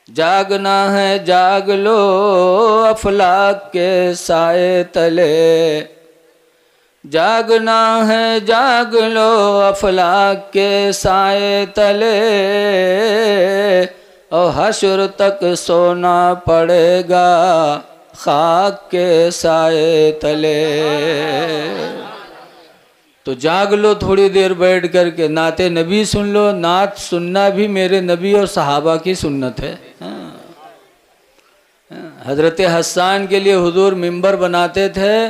जागना है जाग लो अफलाक के साए तले, जागना है जाग लो अफलाक के साए तले, और हश्र तक सोना पड़ेगा खाक के साए तले। तो जाग लो थोड़ी देर बैठ कर के, नाते नबी सुन लो। नात सुनना भी मेरे नबी और सहाबा की सुन्नत है। हज़रत हस्सान के लिए हुजूर मिंबर बनाते थे,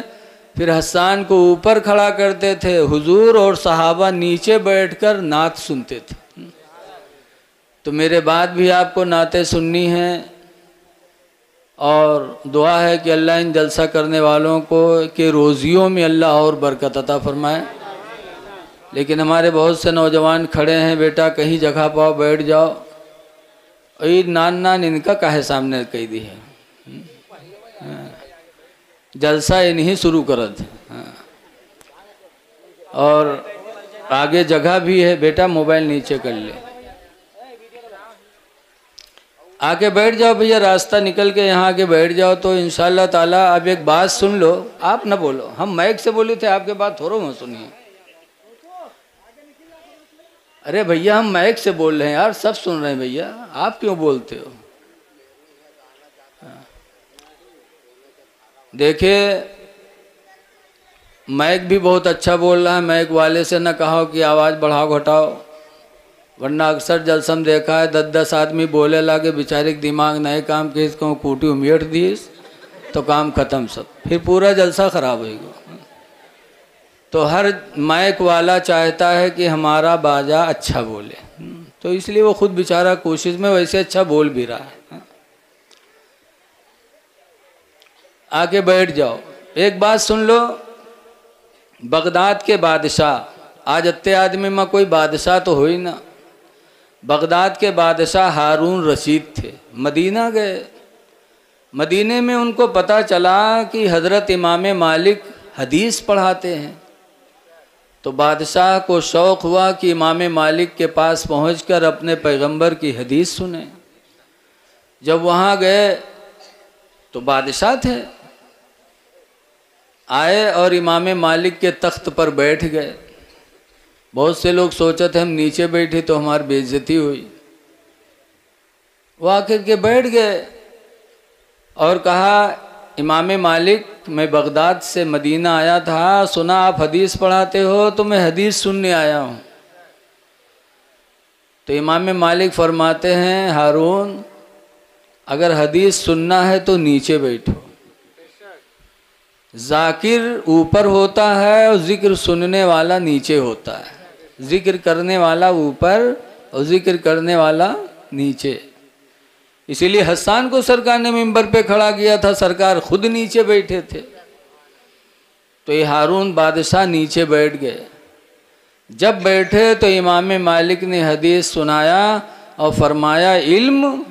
फिर हस्सान को ऊपर खड़ा करते थे, हुजूर और सहाबा नीचे बैठकर नात सुनते थे। तो मेरे बाद भी आपको नाते सुननी है, और दुआ है कि अल्लाह इन जलसा करने वालों को के रोज़ियों में अल्लाह और बरकत अता फरमाए। लेकिन हमारे बहुत से नौजवान खड़े हैं, बेटा कहीं जगह पाओ बैठ जाओ, ये नान नान इनका काहे सामने कह दी है, जलसा इन्हीं शुरू करत है। और आगे जगह भी है, बेटा मोबाइल नीचे कर ले, आके बैठ जाओ भैया, रास्ता निकल के यहाँ आके बैठ जाओ। तो इंशाल्लाह ताला अब एक बात सुन लो, आप न बोलो, हम माइक से बोले थे, आपके बात थोड़ा मत सुनिए। अरे भैया हम माइक से बोल रहे हैं यार, सब सुन रहे हैं भैया, आप क्यों बोलते हो? देखिए माइक भी बहुत अच्छा बोल रहा है, माइक वाले से न कहो कि आवाज़ बढ़ाओ घटाओ, वरना अक्सर जलसम देखा है 10-10 आदमी बोले लागे, बेचारे के दिमाग नहीं काम के, इसको कूटी उमेट दिस तो काम खत्म सब, फिर पूरा जलसा खराब होगा। तो हर माइक वाला चाहता है कि हमारा बाजा अच्छा बोले, तो इसलिए वो खुद बेचारा कोशिश में वैसे अच्छा बोल भी रहा है। आके बैठ जाओ। एक बात सुन लो, बगदाद के बादशाह, आज अत्ते आदमी में कोई बादशाह तो हो ही ना, बगदाद के बादशाह हारून रशीद थे। मदीना गए, मदीने में उनको पता चला कि हज़रत इमाम मालिक हदीस पढ़ाते हैं। तो बादशाह को शौक़ हुआ कि इमाम मालिक के पास पहुंचकर अपने पैगंबर की हदीस सुने। जब वहाँ गए तो बादशाह थे, आए और इमाम मालिक के तख्त पर बैठ गए। बहुत से लोग सोचे थे हम नीचे बैठे तो हमारी बेइज्जती हुई, वो आकर के बैठ गए और कहा, इमाम मालिक मैं बगदाद से मदीना आया था, सुना आप हदीस पढ़ाते हो तो मैं हदीस सुनने आया हूँ। तो इमाम मालिक फरमाते हैं, हारून अगर हदीस सुनना है तो नीचे बैठो, जाकिर ऊपर होता है और जिक्र सुनने वाला नीचे होता है, जिक्र करने वाला ऊपर और जिक्र करने वाला नीचे। इसीलिए हस्सान को सरकार ने मिंबर पे खड़ा किया था, सरकार खुद नीचे बैठे थे। तो ये हारून बादशाह नीचे बैठ गए। जब बैठे तो इमाम मालिक ने हदीस सुनाया और फरमाया, इल्म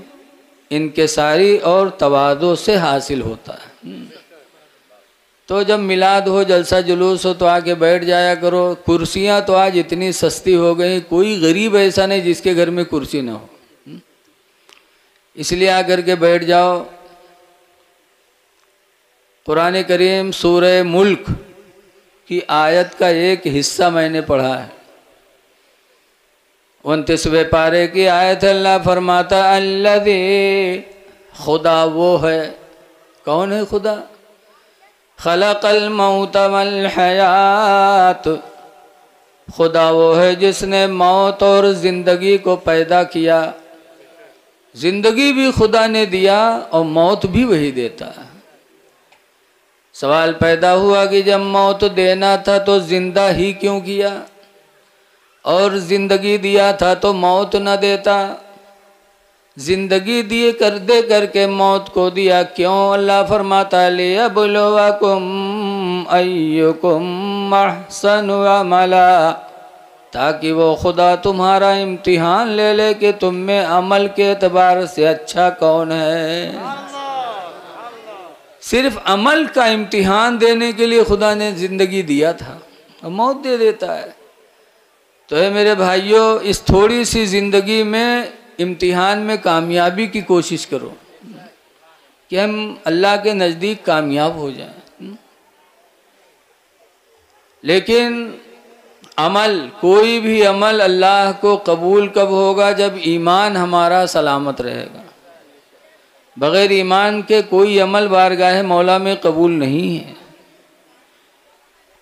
इनकिसारी और तवादो से हासिल होता है। तो जब मिलाद हो, जलसा जुलूस हो तो आके बैठ जाया करो। कुर्सियां तो आज इतनी सस्ती हो गई, कोई गरीब ऐसा नहीं जिसके घर में कुर्सी ना हो, इसलिए आकर के बैठ जाओ। कुरान करीम सूरह मुल्क की आयत का एक हिस्सा मैंने पढ़ा है, 29वें पारे की आयत। अल्लाह फरमाता, अल्लज़ी, खुदा वो है, कौन है खुदा? खलक़ल मौत वल हयात, खुदा वो है जिसने मौत और ज़िंदगी को पैदा किया। ज़िंदगी भी खुदा ने दिया और मौत भी वही देता है। सवाल पैदा हुआ कि जब मौत देना था तो जिंदा ही क्यों किया, और ज़िंदगी दिया था तो मौत न देता? ज़िंदगी दिए कर दे करके मौत को दिया क्यों? अल्लाह फरमाता, लियब्लुवकुम अय्युकुम अहसनु अमला, ताकि वो खुदा तुम्हारा इम्तिहान ले ले कि तुम में अमल के एतबार से अच्छा कौन है। सिर्फ अमल का इम्तिहान देने के लिए खुदा ने ज़िंदगी दिया था और मौत दे देता है। तो है मेरे भाइयों, इस थोड़ी सी ज़िंदगी में इम्तिहान में कामयाबी की कोशिश करो कि हम अल्लाह के नज़दीक कामयाब हो जाएं। लेकिन अमल, कोई भी अमल अल्लाह को कबूल कब होगा? जब ईमान हमारा सलामत रहेगा। बग़ैर ईमान के कोई अमल बारगाह मौला में कबूल नहीं है।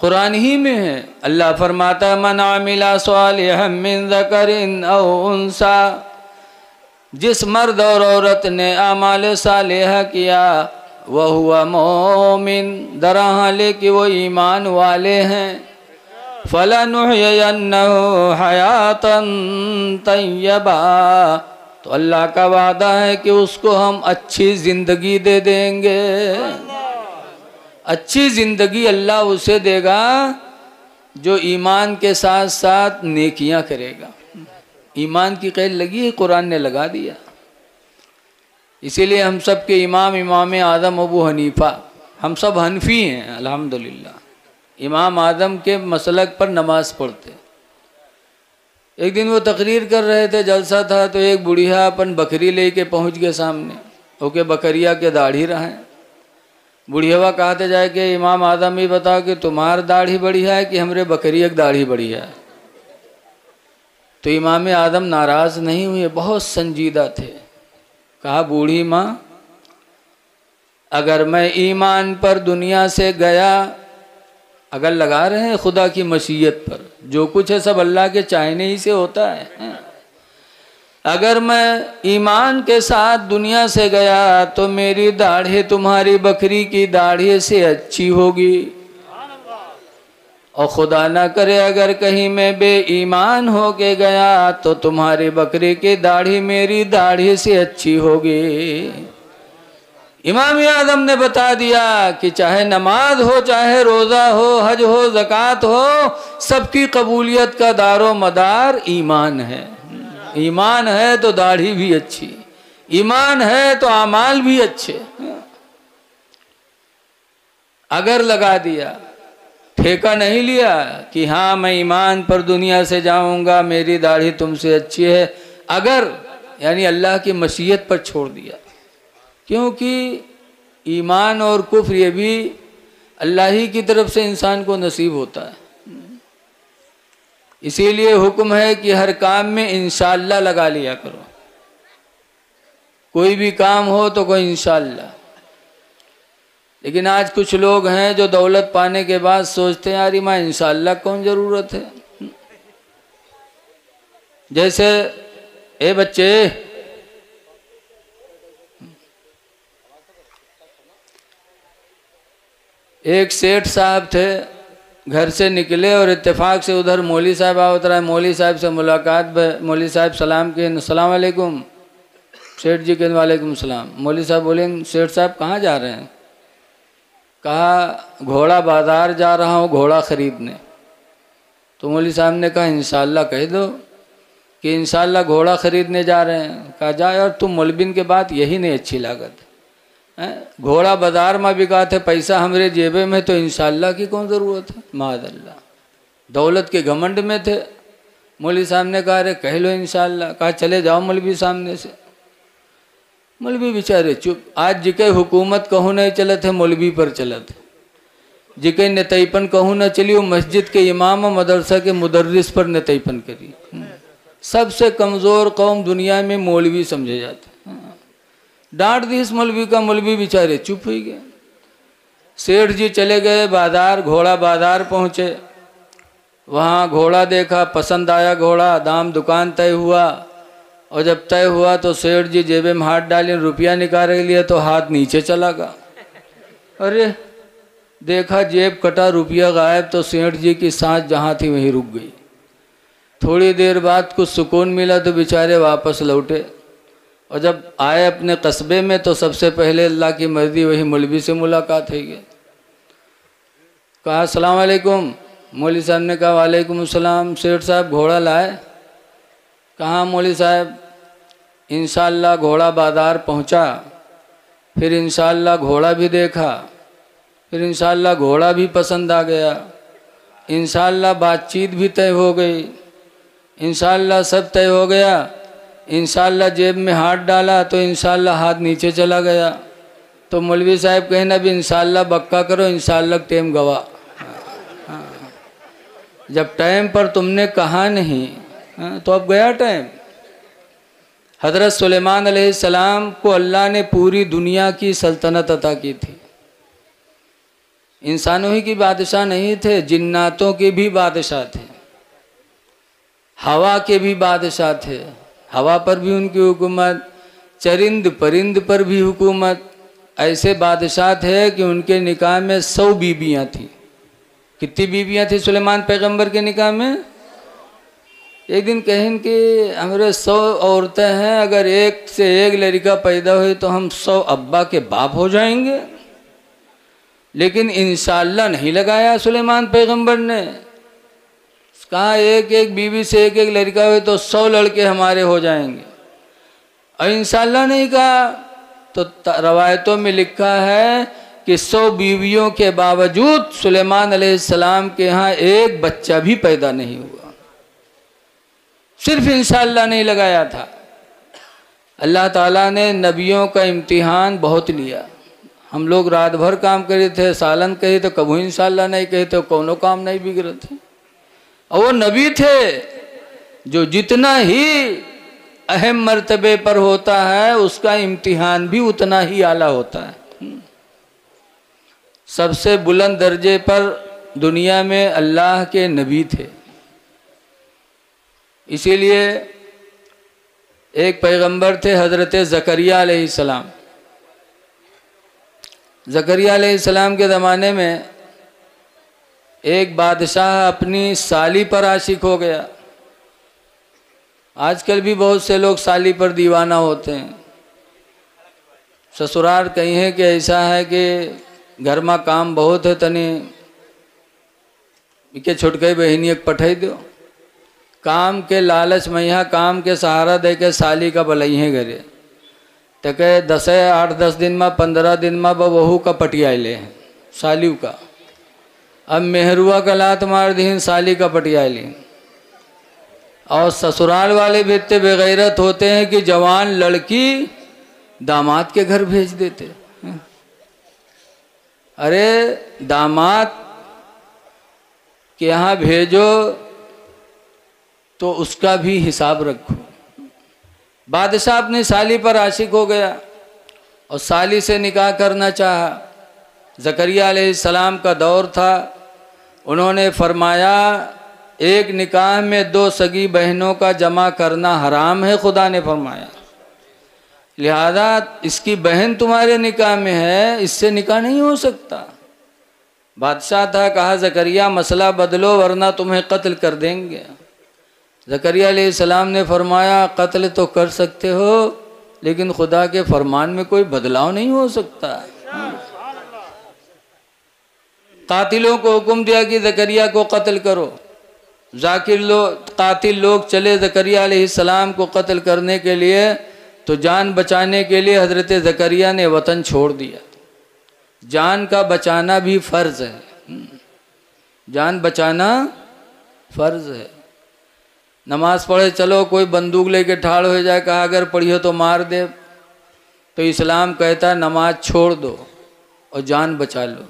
कुरान ही में है, अल्लाह फरमाता मन आमिला सालिहम मिन ज़करिन औ उन्सा, जिस मर्द और औरत ने आमाल सालिहा किया वह हुआ मोमिन, दरहाले कि वो ईमान वाले हैं। फलनुहयन्नहु हयातन तय्यबा, तो अल्लाह का वादा है कि उसको हम अच्छी ज़िंदगी दे देंगे। अच्छी ज़िंदगी अल्लाह उसे देगा जो ईमान के साथ साथ नेकियां करेगा। ईमान की कैद लगी है, कुरान ने लगा दिया। इसीलिए हम सब के इमाम आदम अबू हनीफा, हम सब हनफी हैं अल्हम्दुलिल्लाह। इमाम आदम के मसलक पर नमाज पढ़ते। एक दिन वो तकरीर कर रहे थे, जलसा था, तो एक बुढ़िया अपन बकरी लेके पहुंच गए सामने। ओके बकरिया के दाढ़ी रहे। बुढ़िया कहते जाए कि इमाम आदम ही बताओ कि तुम्हार दाढ़ी बढ़िया है कि हमरे बकरिया की दाढ़ी बढ़िया है? तो इमाम आदम नाराज़ नहीं हुए, बहुत संजीदा थे। कहा बूढ़ी माँ, अगर मैं ईमान पर दुनिया से गया, अगर लगा रहे हैं खुदा की मशीयत पर, जो कुछ है सब अल्लाह के चाहने ही से होता है। अगर मैं ईमान के साथ दुनिया से गया तो मेरी दाढ़ी तुम्हारी बकरी की दाढ़ी से अच्छी होगी, और खुदा ना करे अगर कहीं मैं बेईमान हो के गया तो तुम्हारी बकरी की दाढ़ी मेरी दाढ़ी से अच्छी होगी। इमाम आदम ने बता दिया कि चाहे नमाज हो, चाहे रोज़ा हो, हज हो, ज़कात हो, सबकी कबूलियत का दारो मदार ईमान है। ईमान है तो दाढ़ी भी अच्छी, ईमान है तो आमाल भी अच्छे। अगर लगा दिया, ठेका नहीं लिया कि हाँ मैं ईमान पर दुनिया से जाऊंगा, मेरी दाढ़ी तुमसे अच्छी है, अगर यानी अल्लाह की मशीयत पर छोड़ दिया। क्योंकि ईमान और कुफ्र ये भी अल्लाह ही की तरफ से इंसान को नसीब होता है। इसीलिए हुक्म है कि हर काम में इंशाअल्लाह लगा लिया करो। कोई भी काम हो तो कोई इंशाअल्लाह। लेकिन आज कुछ लोग हैं जो दौलत पाने के बाद सोचते हैं यार माँ इंशाअल्लाह कौन ज़रूरत है। जैसे ए बच्चे, एक सेठ साहब थे, घर से निकले और इत्तेफाक से उधर मौली साहब आ उतरा। मौली साहब से मुलाकात, मौली साहब सलाम किए, अस्सलाम वालेकुम। सेठ जी के वालेकुम सलाम। मौली साहब बोले सेठ साहब कहाँ जा रहे हैं? कहा घोड़ा बाज़ार जा रहा हूँ घोड़ा ख़रीदने। तो मौली साहब ने कहा इंशाअल्लाह कह दो कि इंशाअल्लाह घोड़ा ख़रीदने जा रहे हैं। कहा जा यार तुम मौलवीन के बात यही नहीं अच्छी लागत। घोड़ा बाज़ार में बिका थे, पैसा हमरे जेबे में, तो इंशाअल्लाह की कौन ज़रूरत है? माज़अल्लाह, दौलत के घमंड में थे। मौलवी साहब ने कहा अरे कह लो इंशाअल्लाह। कहा चले जाओ मौलवी सामने से। मौलवी बेचारे चुप। आज जिके हुकूमत कहूँ नहीं चलत है, मौलवी पर चलत है। जिके नतईपन कहूँ न चली, वो मस्जिद के इमाम और मदरसा के मुदर्रिस पर नतईपन करी। सबसे कमज़ोर कौम दुनिया में मौलवी समझे जाते। डांट दी इस मौलवी का, मौलवी बेचारे चुप हो गए। सेठ जी चले गए बाज़ार, घोड़ा बाज़ार पहुँचे, वहाँ घोड़ा देखा, पसंद आया घोड़ा, दाम दुकान तय हुआ। और जब तय हुआ तो सेठ जी जेबे में हाथ डाले, रुपया निकाल लिए तो हाथ नीचे चला गया। अरे देखा जेब कटा, रुपया गायब। तो सेठ जी की सांस जहाँ थी वहीं रुक गई। थोड़ी देर बाद कुछ सुकून मिला तो बेचारे वापस लौटे। और जब आए अपने कस्बे में तो सबसे पहले अल्लाह की मर्जी वही मौलवी से मुलाकात हो गई। कहा अस्सलाम वालेकुम। मौलवी साहब ने कहा वालेकुम अस्सलाम। सेठ साहब घोड़ा लाए? कहा मौलवी साहब इंशाअल्लाह घोड़ा बाज़ार पहुंचा, फिर इंशाअल्लाह घोड़ा भी देखा, फिर इंशाअल्लाह घोड़ा भी पसंद आ गया, इंशाअल्लाह बातचीत भी तय हो गई, इंशाअल्लाह सब तय हो गया। इंशाअल्लाह जेब में हाथ डाला तो इंशाअल्लाह हाथ नीचे चला गया। तो मौलवी साहब कहें ना भी इंशाअल्लाह बक्का करो, इंशाअल्लाह टाइम गवा। जब टाइम पर तुमने कहा नहीं तो अब गया टाइम। हज़रत सुलेमान अलैहिस्सलाम को अल्लाह ने पूरी दुनिया की सल्तनत अता की थी। इंसानों ही की बादशाह नहीं थे, जिन्नातों के भी बादशाह थे, हवा के भी बादशाह थे, हवा पर भी उनकी हुकूमत, चरिंद परिंद पर भी हुकूमत। ऐसे बादशाह थे कि उनके निकाह में 100 बीबियाँ थीं। कितनी बीबियाँ थी सुलेमान पैगंबर के निकाह में? एक दिन कहें कि हमारे 100 औरतें हैं, अगर एक से एक लड़का पैदा हुई तो हम 100 अब्बा के बाप हो जाएंगे। लेकिन इंशाअल्लाह नहीं लगाया सुलेमान पैगंबर ने। कहा एक एक बीवी से एक एक लड़का हुए तो 100 लड़के हमारे हो जाएंगे, और इंशाअल्लाह नहीं कहा। तो रवायतों में लिखा है कि 100 बीवियों के बावजूद सुलेमान अलैहिस्सलाम के यहाँ एक बच्चा भी पैदा नहीं हुआ। सिर्फ इंशाअल्लाह नहीं लगाया था। अल्लाह ताला ने नबियों का इम्तिहान बहुत लिया। हम लोग रात भर काम करे थे, सालन कहे तो कभी इंशाअल्लाह नहीं कहे तो कोनो काम नहीं बिगड़े थे। और वो नबी थे जो जितना ही अहम मर्तबे पर होता है उसका इम्तिहान भी उतना ही आला होता है। सबसे बुलंद दर्जे पर दुनिया में अल्लाह के नबी थे। इसीलिए एक पैगंबर थे हज़रत ज़करिया अलैहिस्सलाम। ज़करिया अलैहिस्सलाम के ज़माने में एक बादशाह अपनी साली पर आशिक हो गया। आजकल भी बहुत से लोग साली पर दीवाना होते हैं। ससुराल कहीं है कि ऐसा है कि घर में काम बहुत है, तनी इके छुटके बहनी एक पठाई दो। काम के लालच में यहाँ काम के सहारा दे के साली का भलाई है घरे तो कहे 8-10 दिन में 15 दिन में बहू का पटिया ले हैं सालियों का। अब मेहरुआ का लात मार दी साली का पटिया ली। और ससुराल वाले भी इतने बेगैरत होते हैं कि जवान लड़की दामाद के घर भेज देते। अरे दामाद के यहाँ भेजो तो उसका भी हिसाब रखो। बादशाह अपनी साली पर आशिक हो गया और साली से निकाह करना चाहा। ज़करिया अलैहिस्सलाम का दौर था। उन्होंने फरमाया एक निकाह में 2 सगी बहनों का जमा करना हराम है, खुदा ने फरमाया। लिहाजा इसकी बहन तुम्हारे निकाह में है, इससे निकाह नहीं हो सकता। बादशाह था, कहा ज़करिया मसला बदलो वरना तुम्हें कत्ल कर देंगे। ज़करिया अलैहिस्सलाम ने फरमाया कत्ल तो कर सकते हो लेकिन खुदा के फरमान में कोई बदलाव नहीं हो सकता। कातिलों को हुक्म दिया कि ज़करिया को कत्ल करो। कातिल लोग चले ज़करिया अलैहिस्सलाम को कत्ल करने के लिए, तो जान बचाने के लिए हज़रत ज़करिया ने वतन छोड़ दिया। जान का बचाना भी फ़र्ज़ है, जान बचाना फ़र्ज़ है। नमाज पढ़े चलो, कोई बंदूक लेके ठाड़ हो जाए, कहा अगर पढ़ियो तो मार दे, तो इस्लाम कहता है नमाज छोड़ दो और जान बचा लो।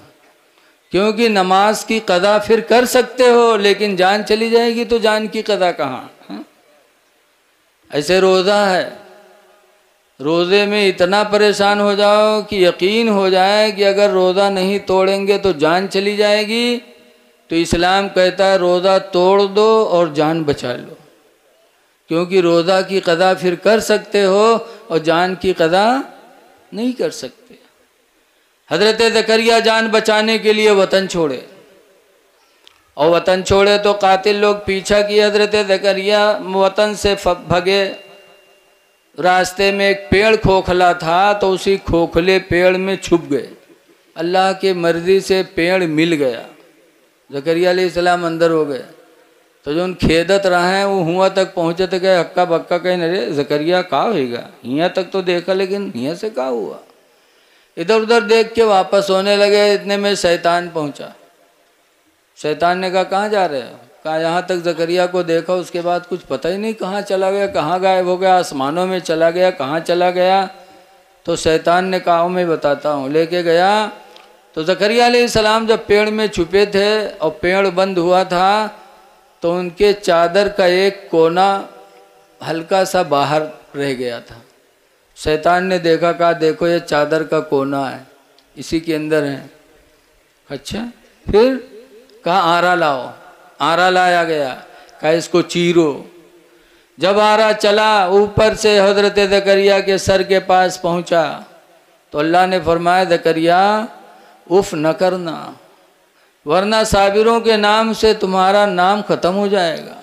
क्योंकि नमाज की कदा फिर कर सकते हो लेकिन जान चली जाएगी तो जान की कदा कहाँ। ऐसे रोज़ा है, रोज़े में इतना परेशान हो जाओ कि यकीन हो जाए कि अगर रोज़ा नहीं तोड़ेंगे तो जान चली जाएगी, तो इस्लाम कहता है रोज़ा तोड़ दो और जान बचा लो। क्योंकि रोज़ा की कदा फिर कर सकते हो और जान की कदा नहीं कर सकते। हज़रत ज़करिया जान बचाने के लिए वतन छोड़े, और वतन छोड़े तो कातिल लोग पीछा किए। हज़रत ज़करिया वतन से भगे। रास्ते में एक पेड़ खोखला था तो उसी खोखले पेड़ में छुप गए। अल्लाह की मर्ज़ी से पेड़ मिल गया। ज़करिया अलैहिस्सलाम अंदर हो गए तो जो उन खेदत रहे हैं वो हुआ तक पहुँचे तो गए हक्का बक्का कहीं अरे ज़करिया का होगा, यहाँ तक तो देखा लेकिन यहाँ से का हुआ। इधर उधर देख के वापस होने लगे। इतने में शैतान पहुँचा। शैतान ने कहा कहाँ जा रहे हो? कहा यहाँ तक जकरिया को देखा, उसके बाद कुछ पता ही नहीं कहाँ चला गया, कहाँ गायब हो गया, आसमानों में चला गया, कहाँ चला गया। तो शैतान ने कहा मैं बताता हूँ, लेके गया। तो जकरिया अलैहिस्सलाम जब पेड़ में छुपे थे और पेड़ बंद हुआ था, तो उनके चादर का एक कोना हल्का सा बाहर रह गया था। शैतान ने देखा, कहा देखो ये चादर का कोना है, इसी के अंदर है। अच्छा, फिर कहा आरा लाओ, आरा लाया गया, कहा इसको चीरो। जब आरा चला ऊपर से हजरत ज़करिया के सर के पास पहुंचा, तो अल्लाह ने फरमाया ज़करिया उफ न करना, वरना साबिरों के नाम से तुम्हारा नाम खत्म हो जाएगा।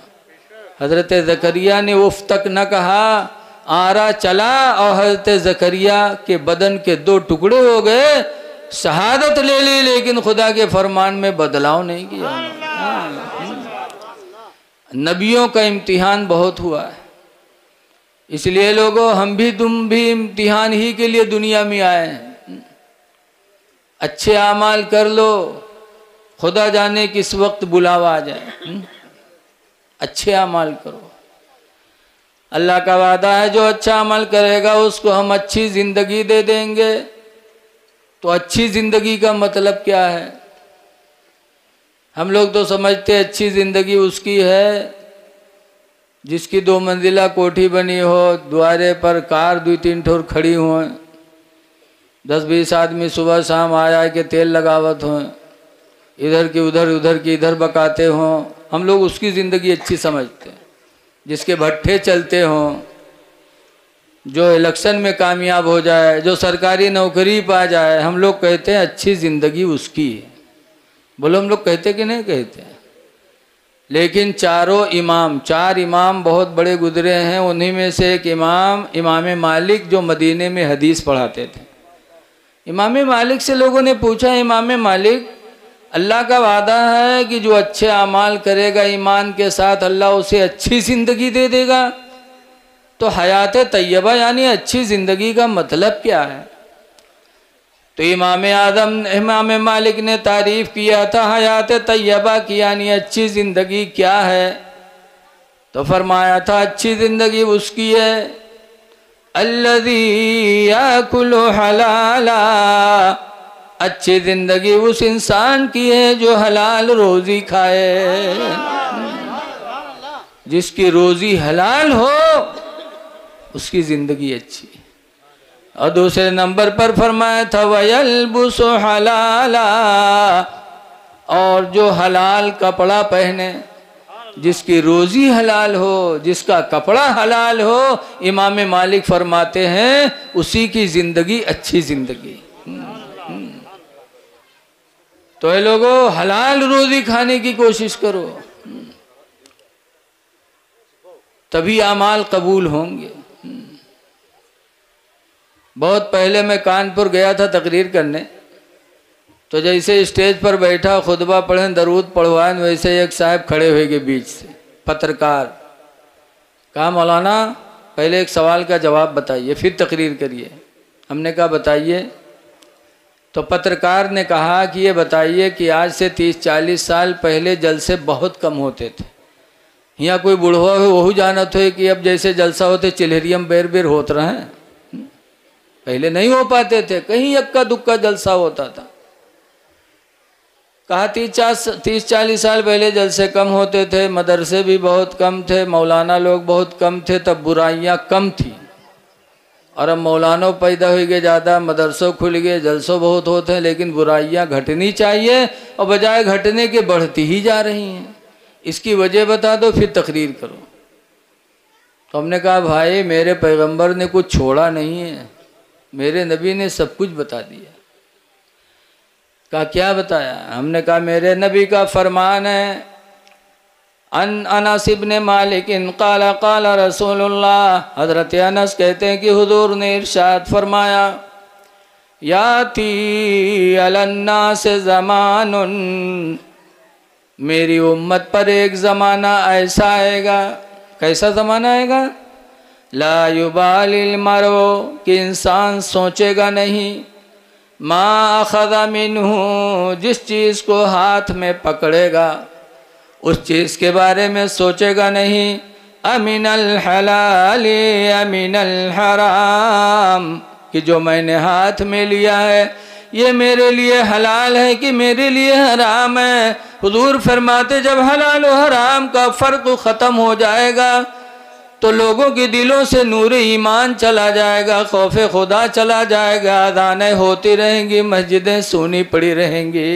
हजरत ज़करिया ने उफ तक न कहा, आरा चला और हजरत ज़करिया के बदन के 2 टुकड़े हो गए। शहादत ले ली, लेकिन खुदा के फरमान में बदलाव नहीं किया। नबियों का इम्तिहान बहुत हुआ है, इसलिए लोगों हम भी तुम भी इम्तिहान ही के लिए दुनिया में आए हैं। अच्छे आमाल कर लो, खुदा जाने किस वक्त बुलावा आ जाए। अच्छे अमल करो, अल्लाह का वादा है जो अच्छा अमल करेगा उसको हम अच्छी ज़िंदगी दे देंगे। तो अच्छी ज़िंदगी का मतलब क्या है? हम लोग तो समझते हैं अच्छी ज़िंदगी उसकी है जिसकी 2 मंजिला कोठी बनी हो, द्वारे पर कार 2-3 ठोर खड़ी हों, 10-20 आदमी सुबह शाम आया के तेल लगावत हों, इधर की उधर उधर की इधर बकाते हों। हम लोग उसकी ज़िंदगी अच्छी समझते हैं। जिसके भट्ठे चलते हों, जो इलेक्शन में कामयाब हो जाए, जो सरकारी नौकरी पा जाए, हम लोग कहते हैं अच्छी ज़िंदगी उसकी है। बोलो हम लोग कहते कि नहीं कहते? लेकिन 4 इमाम बहुत बड़े गुजरे हैं। उन्हीं में से एक इमाम मालिक जो मदीने में हदीस पढ़ाते थे। इमाम मालिक से लोगों ने पूछा, इमाम मालिक अल्लाह का वादा है कि जो अच्छे अमाल करेगा ईमान के साथ अल्लाह उसे अच्छी ज़िंदगी दे देगा, तो हयात तैयबा यानी अच्छी ज़िंदगी का मतलब क्या है? तो इमाम मालिक ने तारीफ़ किया था हयात तैयबा की, यानी अच्छी ज़िंदगी क्या है? तो फरमाया था अच्छी ज़िंदगी उसकी है अल्लज़ी याकुलु हलाला, अच्छी ज़िंदगी उस इंसान की है जो हलाल रोज़ी खाए, जिसकी रोज़ी हलाल हो उसकी ज़िंदगी अच्छी। और दूसरे नंबर पर फरमाया था वयल्बुसु हलाला, और जो हलाल कपड़ा पहने, जिसकी रोज़ी हलाल हो, जिसका कपड़ा हलाल हो, इमाम मालिक फरमाते हैं उसी की ज़िंदगी अच्छी ज़िंदगी। तो ये लोगों हलाल रोज़ी खाने की कोशिश करो, तभी अमाल कबूल होंगे। बहुत पहले मैं कानपुर गया था तकरीर करने, तो जैसे स्टेज पर बैठा खुतबा पढ़ें दरूद पढ़वाएं, वैसे एक साहब खड़े हुए के बीच से, पत्रकार। कहा मौलाना पहले एक सवाल का जवाब बताइए फिर तकरीर करिए। हमने कहा बताइए। तो पत्रकार ने कहा कि ये बताइए कि आज से 30-40 साल पहले जलसे बहुत कम होते थे। यहाँ कोई बुढ़वा हो वही जानत हो कि अब जैसे जलसा होते चिल्हरियम बेर बेर होत रहे हैं, पहले नहीं हो पाते थे, कहीं अक्का दुक्का जलसा होता था। कहा 30-40 साल पहले जलसे कम होते थे, मदरसे भी बहुत कम थे, मौलाना लोग बहुत कम थे, तब बुराइयाँ कम थी। और अब मौलानों पैदा हो गए ज़्यादा, मदरसों खुल गए, जलसों बहुत होते हैं, लेकिन बुराइयाँ घटनी चाहिए और बजाय घटने के बढ़ती ही जा रही हैं। इसकी वजह बता दो फिर तकरीर करो। तो हमने कहा भाई मेरे पैगंबर ने कुछ छोड़ा नहीं है, मेरे नबी ने सब कुछ बता दिया। कहा क्या बताया? हमने कहा मेरे नबी का फरमान है अनस इब्न मालिक क़ाला क़ाला रसूलुल्लाह, हज़रत अनस कहते हैं कि हुजूर ने इरशाद फरमाया याती अलन्नास ज़मानुन, मेरी उम्मत पर एक ज़माना ऐसा आएगा। कैसा ज़माना आएगा? ला युबालिल मरो, कि इंसान सोचेगा नहीं, मा अख़ज़ मिन्हु, जिस चीज़ को हाथ में पकड़ेगा, उस चीज़ के बारे में सोचेगा नहीं। अमिनल हलाली अमिनल हराम, कि जो मैंने हाथ में लिया है ये मेरे लिए हलाल है कि मेरे लिए हराम है। हुजूर फरमाते जब हलाल और हराम का फ़र्क ख़त्म हो जाएगा तो लोगों के दिलों से नूर ईमान चला जाएगा, खौफ खुदा चला जाएगा, अज़ानें होती रहेंगी, मस्जिदें सूनी पड़ी रहेंगी।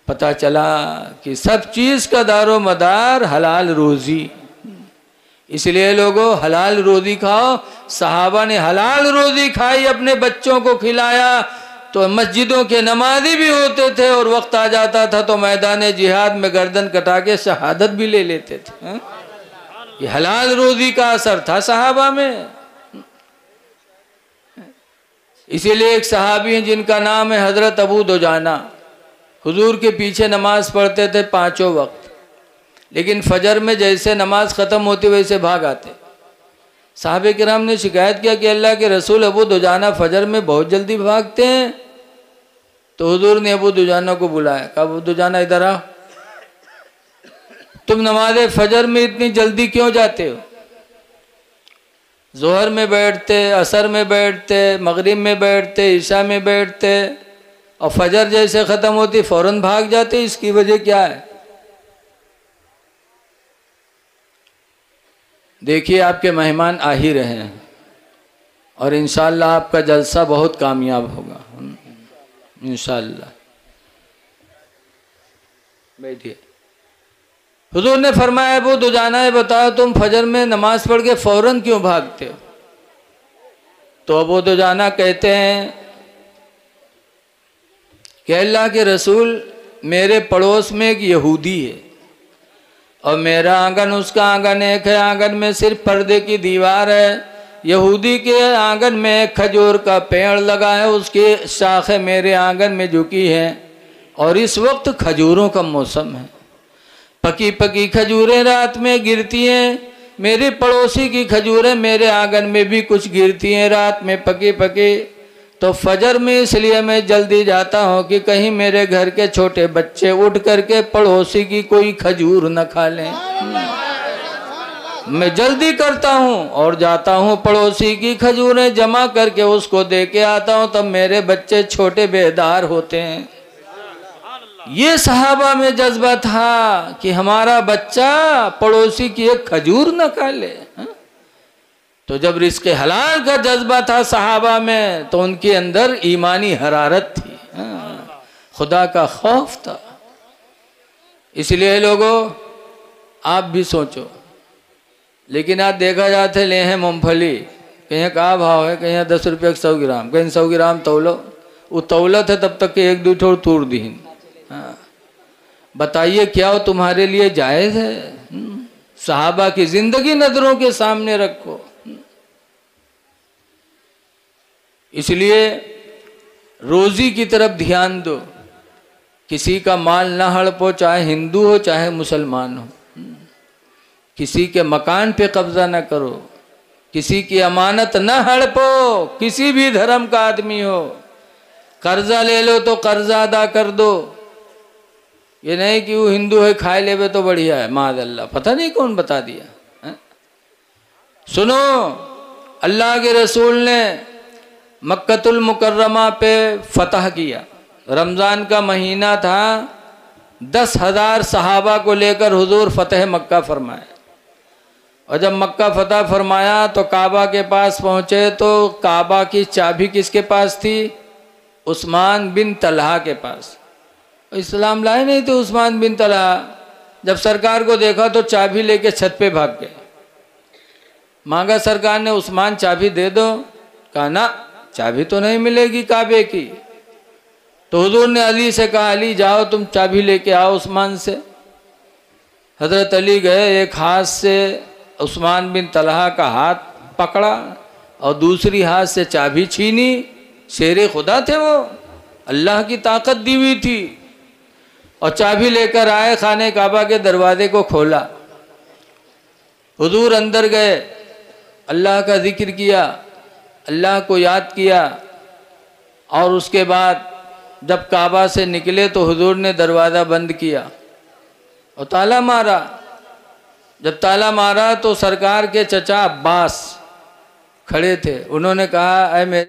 पता चला कि सब चीज़ का दारो मदार हलाल रोज़ी। इसलिए लोगों हलाल रोज़ी खाओ। सहाबा ने हलाल रोज़ी खाई, अपने बच्चों को खिलाया, तो मस्जिदों के नमाजी भी होते थे और वक्त आ जाता था तो मैदान जिहाद में गर्दन कटा के शहादत भी ले लेते थे। ये हलाल रोज़ी का असर था सहाबा में। इसीलिए एक सहाबी हैं जिनका नाम है हज़रत अबू दुजाना, हुजूर के पीछे नमाज पढ़ते थे पाँचों वक्त, लेकिन फजर में जैसे नमाज ख़त्म होती वैसे भाग आते। साहबे किराम ने शिकायत किया कि अल्लाह के रसूल अबू दुजाना फजर में बहुत जल्दी भागते हैं। तो हुजूर ने अबू दुजाना को बुलाया, कहा अबू दुजाना इधर आओ, तुम नमाज फजर में इतनी जल्दी क्यों जाते हो? जोहर में बैठते, असर में बैठते, मगरिब में बैठते, ईशा में बैठते और फजर जैसे ख़त्म होती फ़ौरन भाग जाते, इसकी वजह क्या है? देखिए आपके मेहमान आ ही रहे हैं और इंशाअल्लाह आपका जलसा बहुत कामयाब होगा इंशाअल्लाह। बैठिए। हुजूर ने फरमाया अबू दुजाना है बताओ तुम फजर में नमाज पढ़ के फ़ौरन क्यों भागते हो? तो अबू दुजाना कहते हैं कि अल्लाह के रसूल मेरे पड़ोस में एक यहूदी है और मेरा आंगन उसका आंगन एक है, आंगन में सिर्फ पर्दे की दीवार है। यहूदी के आंगन में एक खजूर का पेड़ लगा है, उसकी शाखें मेरे आंगन में झुकी हैं और इस वक्त खजूरों का मौसम है। पकी पकी खजूरें रात में गिरती हैं, मेरे पड़ोसी की खजूरें मेरे आंगन में भी कुछ गिरती हैं रात में पकी पकी। तो फजर में इसलिए मैं जल्दी जाता हूँ कि कहीं मेरे घर के छोटे बच्चे उठ करके पड़ोसी की कोई खजूर न खा लें। मैं जल्दी करता हूँ और जाता हूँ पड़ोसी की खजूरें जमा करके उसको दे के आता हूँ, तब मेरे बच्चे छोटे बेदार होते हैं। ये सहाबा में जज्बा था कि हमारा बच्चा पड़ोसी की एक खजूर न खा ले। तो जब रिज़्क़ हलाल का जज्बा था सहाबा में तो उनके अंदर ईमानी हरारत थी, खुदा का खौफ था। इसलिए लोगों आप भी सोचो, लेकिन आज देखा जाते ले हैं मूँगफली, कहीं का भाव है, कहीं 10 रुपये 100 ग्राम, कहीं 100 ग्राम तौलो, वो तौलत है तब तक के एक दो ठोर तोड़ दीन। हाँ बताइए क्या वो तुम्हारे लिए जायज़ है? सहाबा की ज़िंदगी नज़रों के सामने रखो। इसलिए रोज़ी की तरफ ध्यान दो, किसी का माल ना हड़पो, चाहे हिंदू हो चाहे मुसलमान हो। किसी के मकान पे कब्ज़ा न करो, किसी की अमानत न हड़पो, किसी भी धर्म का आदमी हो। कर्जा ले लो तो कर्जा अदा कर दो, ये नहीं कि वो हिंदू है खाए लेवे तो बढ़िया है, माज़अल्लाह, पता नहीं कौन बता दिया है? सुनो, अल्लाह के रसूल ने मक्कतुल मुकर्रमा पे फतह किया, रमज़ान का महीना था, 10,000 सहाबा को लेकर हुजूर फतह मक्का फरमाया। और जब मक्का फतह फरमाया तो काबा के पास पहुँचे तो काबा की चाबी किसके पास थी? उस्मान बिन तलहा के पास। इस्लाम लाए नहीं थे उस्मान बिन तलहा। जब सरकार को देखा तो चाबी लेके छत पे भाग गए। मांगा सरकार ने उस्मान चाबी दे दो, कहा ना चाबी तो नहीं मिलेगी काबे की। तो हुजूर ने अली से कहा अली जाओ तुम चाबी लेके आओ उस्मान से। हज़रत अली गए, एक हाथ से उस्मान बिन तलहा का हाथ पकड़ा और दूसरी हाथ से चाबी छीनी। शेरे खुदा थे वो, अल्लाह की ताकत दी हुई थी। और चाबी लेकर आए, खाने काबा के दरवाजे को खोला, हुजूर अंदर गए, अल्लाह का जिक्र किया, अल्लाह को याद किया। और उसके बाद जब काबा से निकले तो हुजूर ने दरवाज़ा बंद किया और ताला मारा। जब ताला मारा तो सरकार के चचा अब्बास खड़े थे। उन्होंने कहा, ऐ मेरे